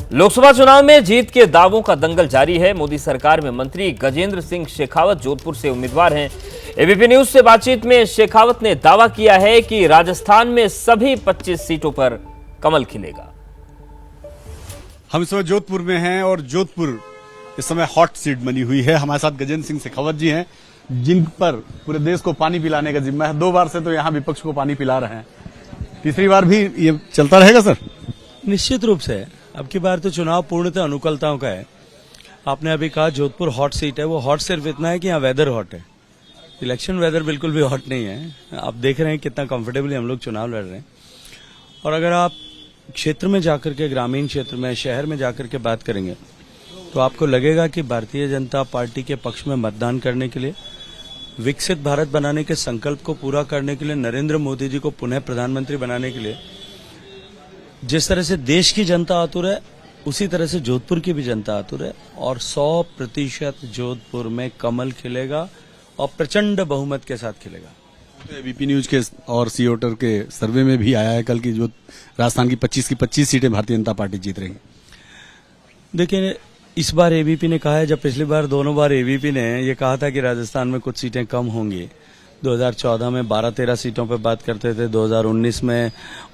लोकसभा चुनाव में जीत के दावों का दंगल जारी है। मोदी सरकार में मंत्री गजेंद्र सिंह शेखावत जोधपुर से उम्मीदवार हैं। एबीपी न्यूज से बातचीत में शेखावत ने दावा किया है कि राजस्थान में सभी 25 सीटों पर कमल खिलेगा। हम इस समय जोधपुर में हैं और जोधपुर इस समय हॉट सीट बनी हुई है। हमारे साथ गजेंद्र सिंह शेखावत जी हैं, जिन पर पूरे देश को पानी पिलाने का जिम्मा है। 2 बार से तो यहाँ विपक्ष को पानी पिला रहे हैं, तीसरी बार भी ये चलता रहेगा सर? निश्चित रूप से अब की बार तो चुनाव पूर्णतः अनुकूलताओं का है। आपने अभी कहा जोधपुर हॉट सीट है, वो हॉट सिर्फ इतना है कि यहाँ वेदर हॉट है। इलेक्शन वेदर बिल्कुल भी हॉट नहीं है। आप देख रहे हैं कितना कंफर्टेबली हम लोग चुनाव लड़ रहे हैं। और अगर आप क्षेत्र में जाकर के, ग्रामीण क्षेत्र में, शहर में जाकर के बात करेंगे तो आपको लगेगा कि भारतीय जनता पार्टी के पक्ष में मतदान करने के लिए, विकसित भारत बनाने के संकल्प को पूरा करने के लिए, नरेंद्र मोदी जी को पुनः प्रधानमंत्री बनाने के लिए जिस तरह से देश की जनता आतुर है, उसी तरह से जोधपुर की भी जनता आतुर है। और 100% जोधपुर में कमल खिलेगा और प्रचंड बहुमत के साथ खिलेगा। तो एबीपी न्यूज के और सीओटर के सर्वे में भी आया है कल की जो राजस्थान की 25 सीटें भारतीय जनता पार्टी जीत रही है। देखिए, इस बार एबीपी ने कहा है, जब पिछली बार दोनों बार एबीपी ने ये कहा था कि राजस्थान में कुछ सीटें कम होंगी। 2014 में 12-13 सीटों पर बात करते थे, 2019 में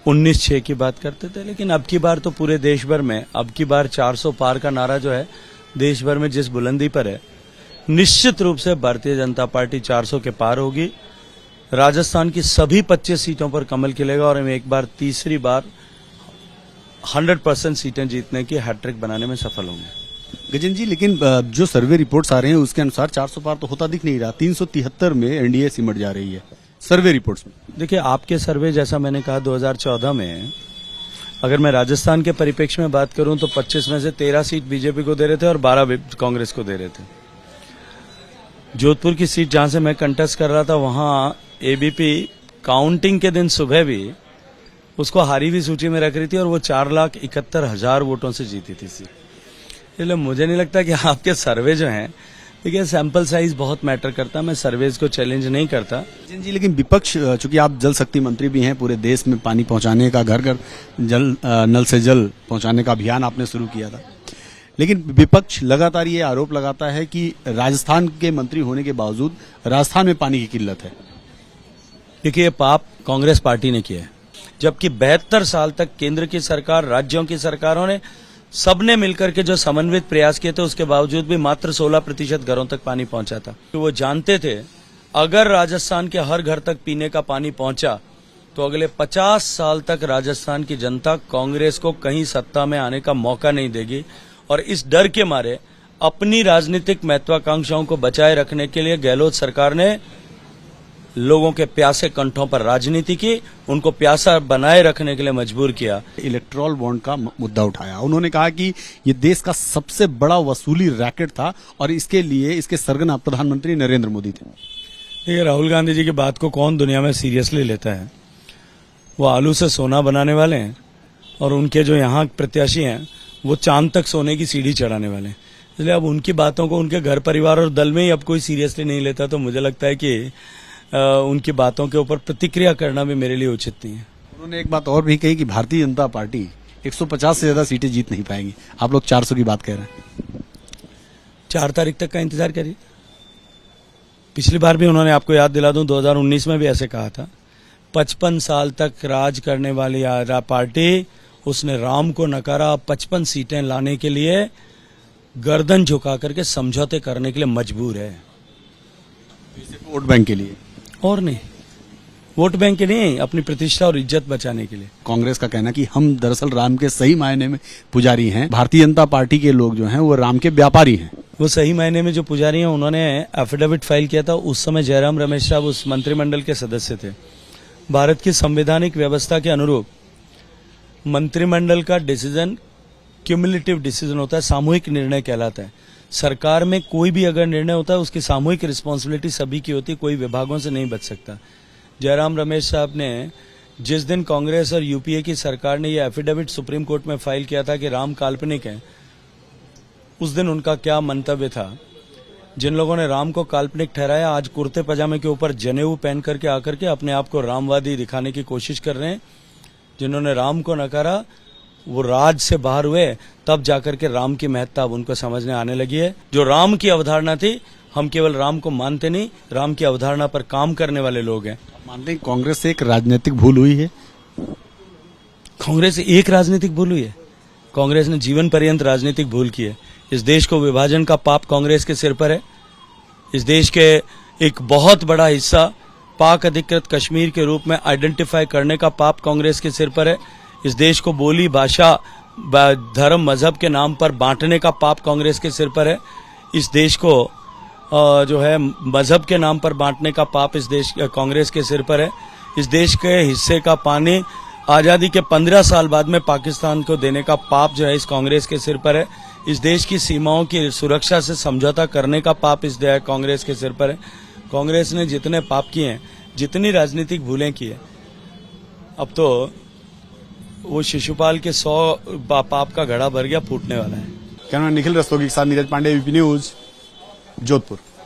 19-6 की बात करते थे, लेकिन अब की बार तो पूरे देश भर में, अब की बार 400 पार का नारा जो है देश भर में जिस बुलंदी पर है, निश्चित रूप से भारतीय जनता पार्टी 400 के पार होगी। राजस्थान की सभी 25 सीटों पर कमल खिलेगा और हम एक बार, तीसरी बार 100% सीटें जीतने की हैट्रिक बनाने में सफल होंगे। गजेंद्र जी, लेकिन जो सर्वे रिपोर्ट्स आ रहे हैं उसके अनुसार 400 पार तो होता दिख नहीं रहा। 373 में एनडीए सिमट जा रही है सर्वे रिपोर्ट्स में। देखिए, आपके सर्वे, जैसा मैंने कहा 2014 में, अगर मैं राजस्थान के परिप्रेक्ष्य में बात करूं तो 25 में से 13 सीट बीजेपी को दे रहे थे और 12 कांग्रेस को दे रहे थे। जोधपुर की सीट जहां से मैं कंटेस्ट कर रहा था, वहां एबीपी काउंटिंग के दिन सुबह भी उसको हारी हुई सूची में रख रही थी और वो 4,71,000 वोटों से जीती थी सीट। इसलिए मुझे नहीं लगता कि आपके सर्वे जो हैं, देखिए सैंपल साइज बहुत मैटर करता। मैं सर्वेज को चैलेंज नहीं करता जी, लेकिन विपक्ष, चूंकि आप जल शक्ति मंत्री भी हैं, पूरे देश में पानी पहुंचाने का, घर घर जल, नल से जल पहुंचाने का अभियान आपने शुरू किया था, लेकिन विपक्ष लगातार ये आरोप लगाता है कि राजस्थान के मंत्री होने के बावजूद राजस्थान में पानी की किल्लत है। देखिए, ये पाप कांग्रेस पार्टी ने किया है, जबकि 72 साल तक केंद्र की सरकार, राज्यों की सरकारों ने, सबने मिलकर के जो समन्वित प्रयास किए थे, उसके बावजूद भी मात्र 16% घरों तक पानी पहुंचा था। तो वो जानते थे अगर राजस्थान के हर घर तक पीने का पानी पहुंचा तो अगले 50 साल तक राजस्थान की जनता कांग्रेस को कहीं सत्ता में आने का मौका नहीं देगी। और इस डर के मारे अपनी राजनीतिक महत्वाकांक्षाओं को बचाए रखने के लिए गहलोत सरकार ने लोगों के प्यासे कंठों पर राजनीति की, उनको प्यासा बनाए रखने के लिए मजबूर किया। इलेक्टोरल बॉन्ड का मुद्दा उठाया। उन्होंने कहा कि ये देश का सबसे बड़ा वसूली रैकेट था और इसके लिए इसके सरगना प्रधानमंत्री नरेंद्र मोदी थे। देखिए, राहुल गांधी जी की बात को कौन दुनिया में सीरियसली लेता है? वो आलू से सोना बनाने वाले हैं और उनके जो यहाँ प्रत्याशी हैं वो चांद तक सोने की सीढ़ी चढ़ाने वाले हैं। इसलिए अब उनकी बातों को उनके घर परिवार और दल में ही अब कोई सीरियसली नहीं लेता, तो मुझे लगता है कि उनकी बातों के ऊपर प्रतिक्रिया करना भी मेरे लिए उचित नहीं है। उन्होंने एक बात और भी कही कि भारतीय जनता पार्टी 150 से ज्यादा सीटें जीत नहीं पाएगी। आप लोग 400 की बात कह रहे हैं। 4 तारीख तक का इंतजार करिए। पिछली बार भी उन्होंने, आपको याद दिला दूं, 2019 में भी ऐसे कहा था। 55 साल तक राज करने वाली पार्टी, उसने राम को नकारा। 55 सीटें लाने के लिए गर्दन झुका करके समझौते करने के लिए मजबूर है। वोट बैंक के लिए और नहीं, वोट बैंक के नहीं, अपनी प्रतिष्ठा और इज्जत बचाने के लिए। कांग्रेस का कहना कि हम दरअसल राम के सही मायने में पुजारी हैं। भारतीय जनता पार्टी के लोग जो हैं वो राम के व्यापारी हैं। वो सही मायने में जो पुजारी हैं, उन्होंने एफिडेविट फाइल किया था। उस समय जयराम रमेश साहब उस मंत्रिमंडल के सदस्य थे। भारत की संवैधानिक व्यवस्था के अनुरूप मंत्रिमंडल का डिसीजन क्यूमुलेटिव डिसीजन होता है, सामूहिक निर्णय कहलाता है। सरकार में कोई भी अगर निर्णय होता है, उसकी सामूहिक रिस्पॉन्सिबिलिटी सभी की होती है, कोई विभागों से नहीं बच सकता। जयराम रमेश साहब ने जिस दिन कांग्रेस और यूपीए की सरकार ने यह एफिडेविट सुप्रीम कोर्ट में फाइल किया था कि राम काल्पनिक है, उस दिन उनका क्या मंतव्य था? जिन लोगों ने राम को काल्पनिक ठहराया, आज कुर्ते पजामे के ऊपर जनेऊ पहन करके आकर के अपने आप को रामवादी दिखाने की कोशिश कर रहे हैं। जिन्होंने राम को नकारा, वो राज से बाहर हुए, तब जाकर के राम की महत्ता अब उनको समझने आने लगी है। जो राम की अवधारणा थी, हम केवल राम को मानते नहीं, राम की अवधारणा पर काम करने वाले लोग हैं। मानते हैं कांग्रेस से एक राजनीतिक भूल हुई है? कांग्रेस से एक राजनीतिक भूल हुई है? कांग्रेस ने जीवन पर्यंत राजनीतिक भूल की है। इस देश को विभाजन का पाप कांग्रेस के सिर पर है। इस देश के एक बहुत बड़ा हिस्सा पाक अधिकृत कश्मीर के रूप में आइडेंटिफाई करने का पाप कांग्रेस के सिर पर है। इस देश को बोली, भाषा, धर्म, मजहब के नाम पर बांटने का पाप कांग्रेस के सिर पर है। इस देश को जो है मजहब के नाम पर बांटने का पाप इस देश कांग्रेस के सिर पर है। इस देश के हिस्से का पानी आजादी के 15 साल बाद में पाकिस्तान को देने का पाप जो है इस कांग्रेस के सिर पर है। इस देश की सीमाओं की सुरक्षा से समझौता करने का पाप इस कांग्रेस के सिर पर है। कांग्रेस ने जितने पाप किए हैं, जितनी राजनीतिक भूलें की है, अब तो वो शिशुपाल के 100 पाप का घड़ा भर गया, फूटने वाला है। कैमरा निखिल रस्तोगी के साथ नीरज पांडे, एबीपी न्यूज, जोधपुर।